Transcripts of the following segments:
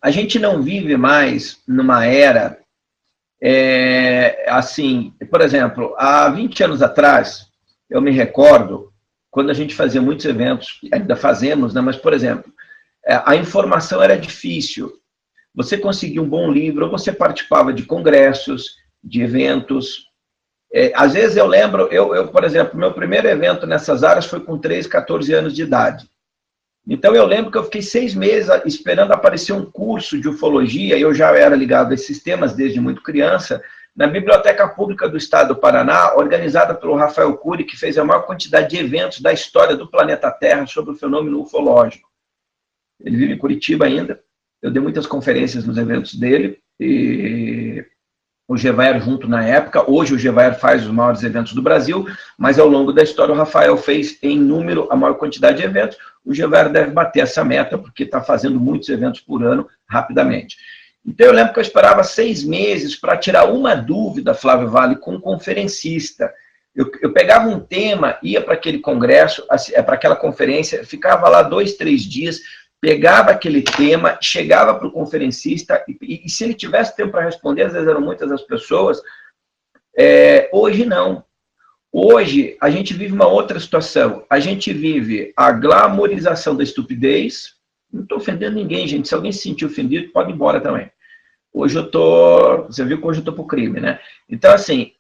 a gente não vive mais numa era, assim, por exemplo, há 20 anos atrás, eu me recordo, quando a gente fazia muitos eventos, ainda fazemos, né? Mas, por exemplo, a informação era difícil. Você conseguia um bom livro, ou você participava de congressos, de eventos. Às vezes eu lembro, por exemplo, meu primeiro evento nessas áreas foi com 13, 14 anos de idade. Então eu lembro que eu fiquei 6 meses esperando aparecer um curso de ufologia, eu já era ligado a esses temas desde muito criança, na Biblioteca Pública do Estado do Paraná, organizada pelo Rafael Cury, que fez a maior quantidade de eventos da história do planeta Terra sobre o fenômeno ufológico. Ele vive em Curitiba ainda, eu dei muitas conferências nos eventos dele, e o Gevaer junto na época. Hoje o Gevaer faz os maiores eventos do Brasil, mas ao longo da história o Rafael fez em número a maior quantidade de eventos. O Gevaer deve bater essa meta, porque está fazendo muitos eventos por ano, rapidamente. Então eu lembro que eu esperava 6 meses para tirar uma dúvida, Flávio Vale, com um conferencista. Eu pegava um tema, ia para aquele congresso, para aquela conferência, ficava lá 2, 3 dias, pegava aquele tema, chegava para o conferencista, e se ele tivesse tempo para responder, às vezes eram muitas as pessoas, hoje não. Hoje, a gente vive uma outra situação. A gente vive a glamorização da estupidez. Não estou ofendendo ninguém, gente. Se alguém se sentir ofendido, pode ir embora também. Hoje eu tô... Você viu que hoje eu estou para o crime, né? Então, assim,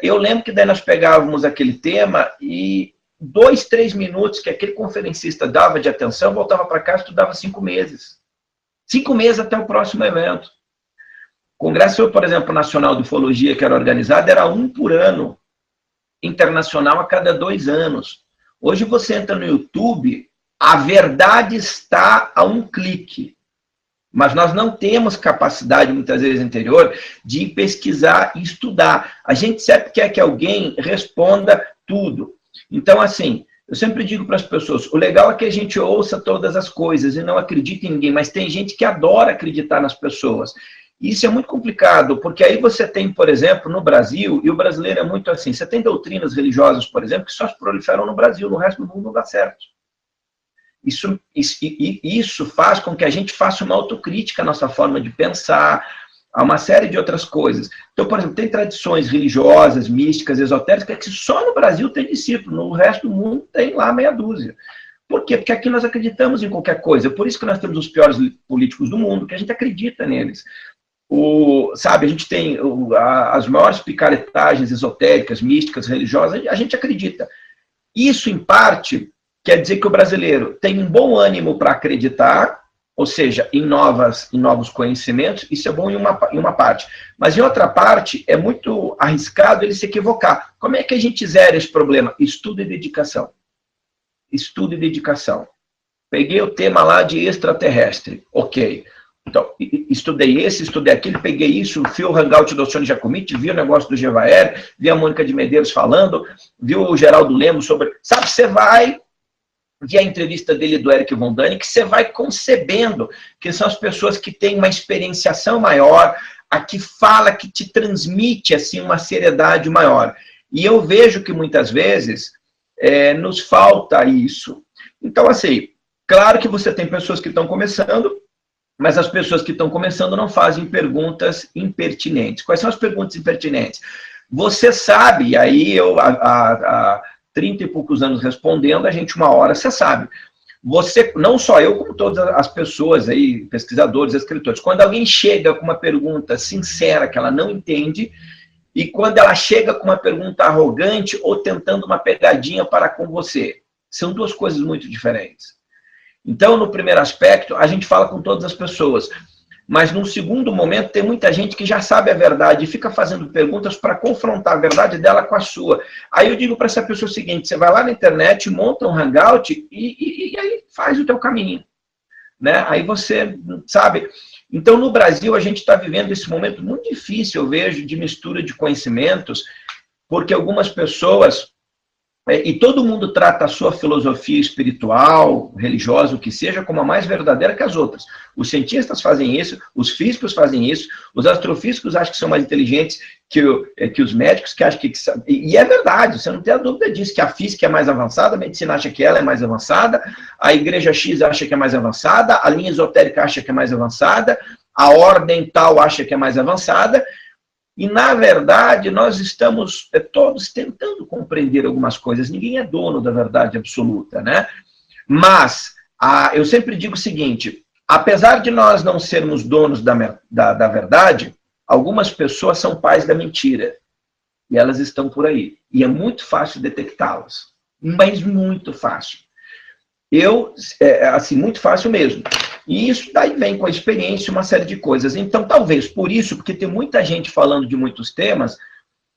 eu lembro que daí nós pegávamos aquele tema e 2, 3 minutos que aquele conferencista dava de atenção, voltava para casa e estudava 5 meses. 5 meses até o próximo evento. O Congresso, por exemplo, Nacional de Ufologia, que era organizado, era 1 por ano. Internacional a cada 2 anos. Hoje você entra no YouTube, a verdade está a um clique. Mas nós não temos capacidade, muitas vezes interior, de pesquisar e estudar. A gente sempre quer que alguém responda tudo. Então, assim, eu sempre digo para as pessoas, o legal é que a gente ouça todas as coisas e não acredite em ninguém, mas tem gente que adora acreditar nas pessoas. Isso é muito complicado, porque aí você tem, por exemplo, no Brasil, e o brasileiro é muito assim, você tem doutrinas religiosas, por exemplo, que só se proliferam no Brasil, no resto do mundo não dá certo. Isso faz com que a gente faça uma autocrítica à nossa forma de pensar, a uma série de outras coisas. Então, por exemplo, tem tradições religiosas, místicas, esotéricas, que só no Brasil tem discípulo, no resto do mundo tem lá meia dúzia. Por quê? Porque aqui nós acreditamos em qualquer coisa. Por isso que nós temos os piores políticos do mundo, que a gente acredita neles. Sabe, a gente tem as maiores picaretagens esotéricas, místicas, religiosas, a gente acredita. Isso, em parte, quer dizer que o brasileiro tem um bom ânimo para acreditar, ou seja, em novos conhecimentos, isso é bom em uma parte. Mas em outra parte, é muito arriscado ele se equivocar. Como é que a gente zera esse problema? Estudo e dedicação. Estudo e dedicação. Peguei o tema lá de extraterrestre, ok. Então, estudei aquele, peguei isso, vi o hangout do Alcione Giacometti, vi o negócio do Gevaer, vi a Mônica de Medeiros falando, vi o Geraldo Lemos sobre... Sabe, você vai... vi a entrevista dele do Eric Von Däniken, que você vai concebendo, que são as pessoas que têm uma experienciação maior, a que fala, que te transmite assim, uma seriedade maior. E eu vejo que muitas vezes nos falta isso. Então, assim, claro que você tem pessoas que estão começando, mas as pessoas que estão começando não fazem perguntas impertinentes. Quais são as perguntas impertinentes? Você sabe, e aí eu... há 30 e poucos anos respondendo, a gente uma hora, você sabe. Você, não só eu, como todas as pessoas aí, pesquisadores, escritores, quando alguém chega com uma pergunta sincera que ela não entende, e quando ela chega com uma pergunta arrogante ou tentando uma pegadinha para com você, são 2 coisas muito diferentes. Então, no primeiro aspecto, a gente fala com todas as pessoas, mas num segundo momento tem muita gente que já sabe a verdade e fica fazendo perguntas para confrontar a verdade dela com a sua. Aí eu digo para essa pessoa o seguinte, você vai lá na internet, monta um hangout e aí faz o teu caminho. Né? Aí você, sabe... Então, no Brasil, a gente está vivendo esse momento muito difícil, eu vejo, de mistura de conhecimentos, porque algumas pessoas e todo mundo trata a sua filosofia espiritual, religiosa, o que seja, como a mais verdadeira que as outras. Os cientistas fazem isso, os físicos fazem isso, os astrofísicos acham que são mais inteligentes que os médicos, que acham que... E é verdade, você não tem a dúvida disso, que a física é mais avançada, a medicina acha que ela é mais avançada, a igreja X acha que é mais avançada, a linha esotérica acha que é mais avançada, a ordem tal acha que é mais avançada. E, na verdade, nós estamos todos tentando compreender algumas coisas. Ninguém é dono da verdade absoluta, né? Mas eu sempre digo o seguinte, apesar de nós não sermos donos da verdade, algumas pessoas são pais da mentira. E elas estão por aí. E é muito fácil detectá-las. Mas muito fácil. Assim, muito fácil mesmo. E isso daí vem com a experiência, uma série de coisas. Então, talvez por isso, porque tem muita gente falando de muitos temas,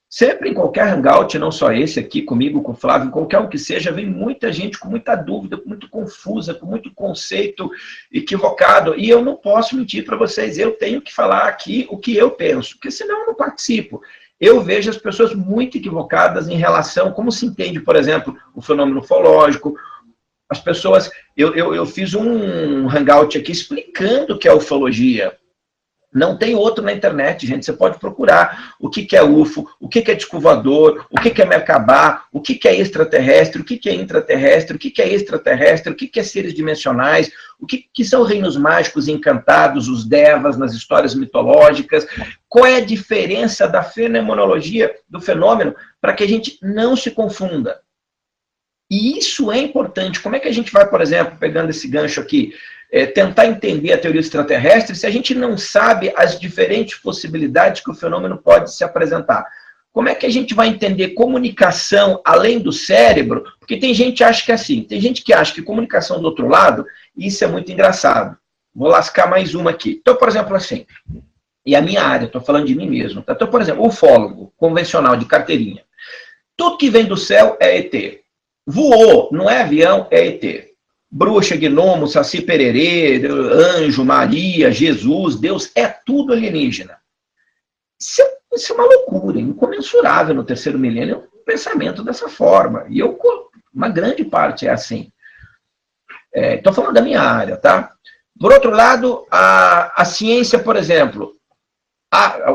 sempre em qualquer hangout, não só esse aqui, comigo, com o Flávio, em qualquer um que seja, vem muita gente com muita dúvida, muito confusa, com muito conceito equivocado. E eu não posso mentir para vocês, eu tenho que falar aqui o que eu penso, porque senão eu não participo. Eu vejo as pessoas muito equivocadas em relação, como se entende, por exemplo, o fenômeno ufológico. As pessoas, eu fiz um hangout aqui explicando o que é ufologia. Não tem outro na internet, gente. Você pode procurar o que é UFO, o que é disco voador, o que é Merkabah, o que é extraterrestre, o que é intraterrestre, o que é extraterrestre, o que é seres dimensionais, o que são reinos mágicos encantados, os devas nas histórias mitológicas. Qual é a diferença da fenomenologia, do fenômeno, para que a gente não se confunda. E isso é importante. Como é que a gente vai, por exemplo, pegando esse gancho aqui, tentar entender a teoria extraterrestre se a gente não sabe as diferentes possibilidades que o fenômeno pode se apresentar? Como é que a gente vai entender comunicação além do cérebro? Porque tem gente que acha que é assim, tem gente que acha que comunicação do outro lado, e isso é muito engraçado. Vou lascar mais uma aqui. Então, por exemplo, assim, e a minha área, estou falando de mim mesmo. Tá? Então, por exemplo, ufólogo convencional de carteirinha. Tudo que vem do céu é ET. Voou, não é avião, é ET. Bruxa, gnomo, saci pererê, anjo, Maria, Jesus, Deus, é tudo alienígena. Isso é uma loucura, incomensurável no terceiro milênio, um pensamento dessa forma. E uma grande parte é assim. Estou falando da minha área, tá? Por outro lado, a ciência, por exemplo,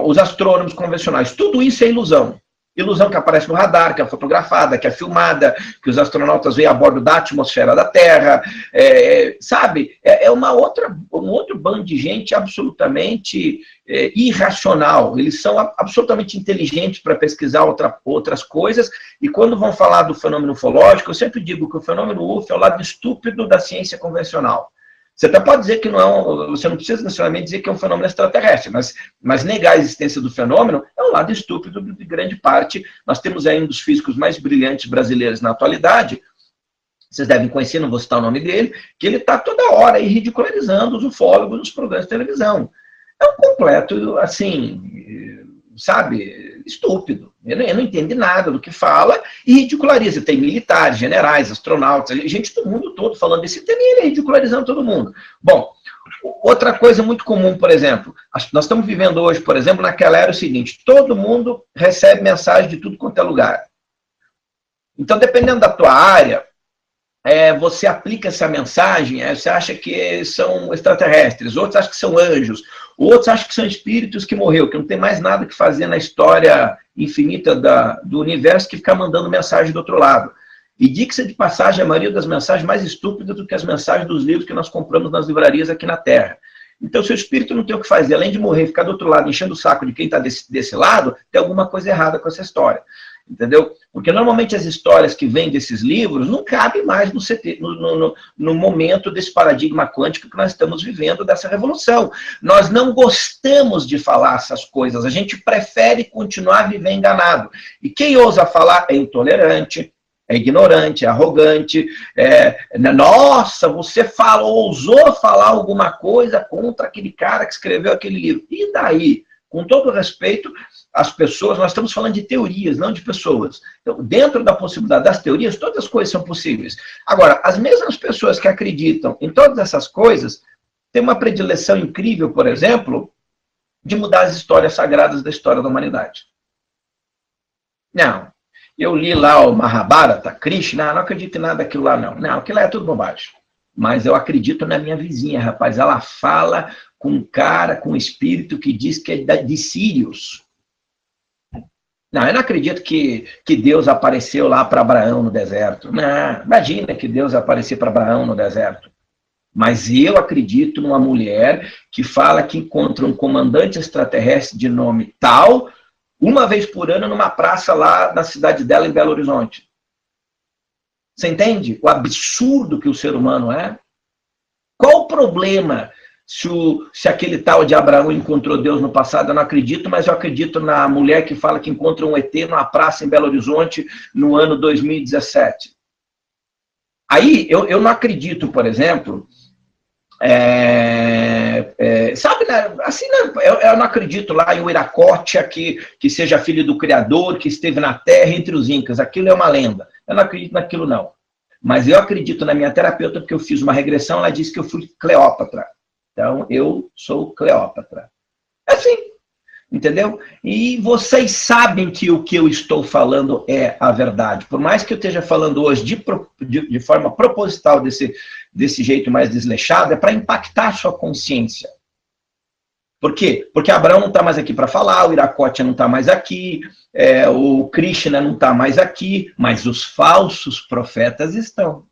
os astrônomos convencionais, tudo isso é ilusão. Ilusão que aparece no radar, que é fotografada, que é filmada, que os astronautas veem a bordo da atmosfera da Terra, sabe? Um outro bando de gente absolutamente irracional. Eles são absolutamente inteligentes para pesquisar outras coisas, e quando vão falar do fenômeno ufológico, eu sempre digo que o fenômeno UFO é o lado estúpido da ciência convencional. Você até pode dizer que você não precisa necessariamente dizer que é um fenômeno extraterrestre, mas negar a existência do fenômeno é um lado estúpido de grande parte. Nós temos aí um dos físicos mais brilhantes brasileiros na atualidade, vocês devem conhecer, não vou citar o nome dele, que ele está toda hora aí ridicularizando os ufólogos nos programas de televisão. É um completo, assim, sabe, estúpido. Ele não entende nada do que fala e ridiculariza. Tem militares, generais, astronautas, gente do mundo todo falando desse tema e ele ridicularizando todo mundo. Bom, outra coisa muito comum, por exemplo, nós estamos vivendo hoje, por exemplo, naquela era o seguinte, todo mundo recebe mensagem de tudo quanto é lugar. Então, dependendo da tua área, você aplica essa mensagem, você acha que são extraterrestres, outros acham que são anjos, outros acham que são espíritos que morreu, que não tem mais nada que fazer na história infinita do universo que ficar mandando mensagem do outro lado. E diga-se de passagem, a maioria das mensagens mais estúpidas do que as mensagens dos livros que nós compramos nas livrarias aqui na Terra. Então, se o espírito não tem o que fazer, além de morrer e ficar do outro lado, enchendo o saco de quem está desse lado, tem alguma coisa errada com essa história. Entendeu? Porque normalmente as histórias que vêm desses livros não cabem mais no momento desse paradigma quântico que nós estamos vivendo, dessa revolução. Nós não gostamos de falar essas coisas, a gente prefere continuar a viver enganado. E quem ousa falar é intolerante, é ignorante, é arrogante, nossa, você ousou falar alguma coisa contra aquele cara que escreveu aquele livro. E daí? Com todo respeito, as pessoas, nós estamos falando de teorias, não de pessoas. Então, dentro da possibilidade das teorias, todas as coisas são possíveis. Agora, as mesmas pessoas que acreditam em todas essas coisas, têm uma predileção incrível, por exemplo, de mudar as histórias sagradas da história da humanidade. Não. Eu li lá o Mahabharata, Krishna, não acredito em nada daquilo lá, não. Não, aquilo lá é tudo bobagem. Mas eu acredito na minha vizinha, rapaz. Ela fala com um cara, com um espírito que diz que é de Sírios. Não, eu não acredito que Deus apareceu lá para Abraão no deserto. Não, imagina que Deus apareceu para Abraão no deserto. Mas eu acredito numa mulher que fala que encontra um comandante extraterrestre de nome tal, uma vez por ano, numa praça lá na cidade dela, em Belo Horizonte. Você entende o absurdo que o ser humano é? Qual o problema se aquele tal de Abraão encontrou Deus no passado? Eu não acredito, mas eu acredito na mulher que fala que encontra um ET numa praça em Belo Horizonte no ano 2017. Aí, eu não acredito, por exemplo, sabe, né? Assim, né? Eu não acredito lá em Wiracocha, que seja filho do Criador, que esteve na Terra entre os Incas. Aquilo é uma lenda. Eu não acredito naquilo, não. Mas eu acredito na minha terapeuta, porque eu fiz uma regressão, ela disse que eu fui Cleópatra. Então, eu sou Cleópatra. Assim, entendeu? E vocês sabem que o que eu estou falando é a verdade. Por mais que eu esteja falando hoje de forma proposital desse jeito mais desleixado, é para impactar a sua consciência. Por quê? Porque Abraão não está mais aqui para falar, o Wiracocha não está mais aqui, o Krishna não está mais aqui, mas os falsos profetas estão.